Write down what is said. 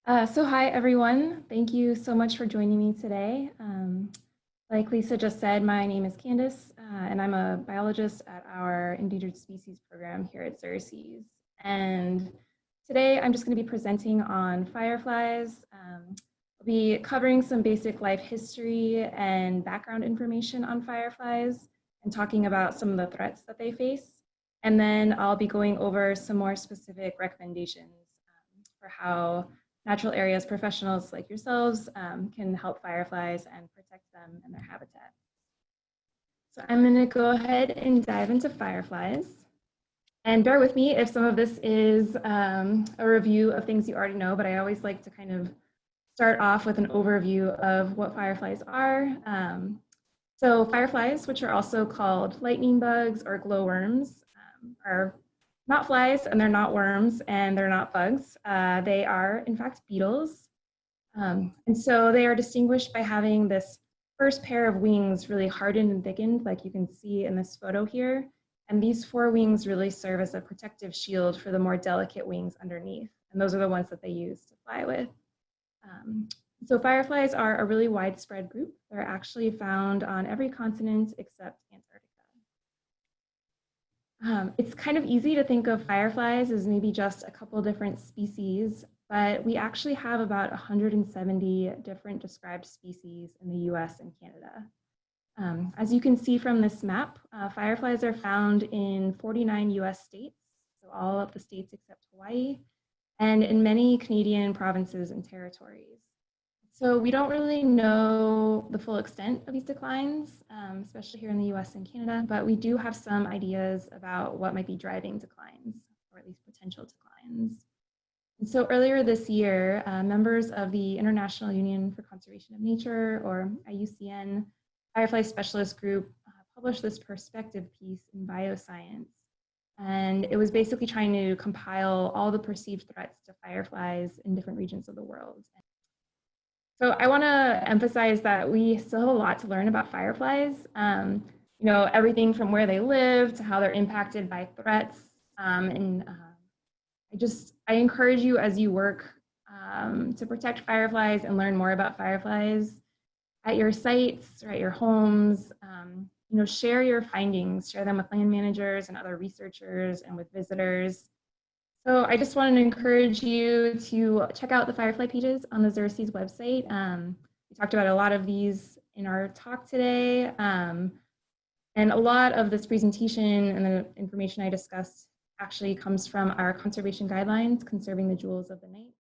Hi everyone. Thank you so much for joining me today. Like Lisa just said, my name is Candace, and I'm a biologist at our Endangered Species program here at Xerces. And today I'm just going to be presenting on fireflies. I'll be covering some basic life history and background information on fireflies and talking about some of the threats that they face. And then I'll be going over some more specific recommendations for how natural areas professionals like yourselves can help fireflies and protect them and their habitat. So I'm going to go ahead and dive into fireflies. And bear with me if some of this is a review of things you already know, but I always like to kind of start off with an overview of what fireflies are. So fireflies, which are also called lightning bugs or glowworms, are not flies and they're not worms and they're not bugs. They are, in fact, beetles. And so they are distinguished by having this first pair of wings really hardened and thickened, like you can see in this photo here. And these four wings really serve as a protective shield for the more delicate wings underneath. And those are the ones that they use to fly with. So fireflies are a really widespread group. They're actually found on every continent except Antarctica. It's kind of easy to think of fireflies as maybe just a couple different species, but we actually have about 170 different described species in the US and Canada. As you can see from this map, fireflies are found in 49 US states, so all of the states except Hawaii, and in many Canadian provinces and territories. So we don't really know the full extent of these declines, especially here in the US and Canada, but we do have some ideas about what might be driving declines, or at least potential declines. And so earlier this year, members of the International Union for Conservation of Nature, or IUCN, Firefly Specialist Group published this perspective piece in Bioscience. And it was basically trying to compile all the perceived threats to fireflies in different regions of the world. So I want to emphasize that we still have a lot to learn about fireflies. Everything from where they live to how they're impacted by threats. I encourage you as you work to protect fireflies and learn more about fireflies at your sites or at your homes. Share your findings, share them with land managers and other researchers and with visitors. So I just wanted to encourage you to check out the firefly pages on the Xerces website. We talked about a lot of these in our talk today. And a lot of this presentation and the information I discussed actually comes from our conservation guidelines, Conserving the Jewels of the Night.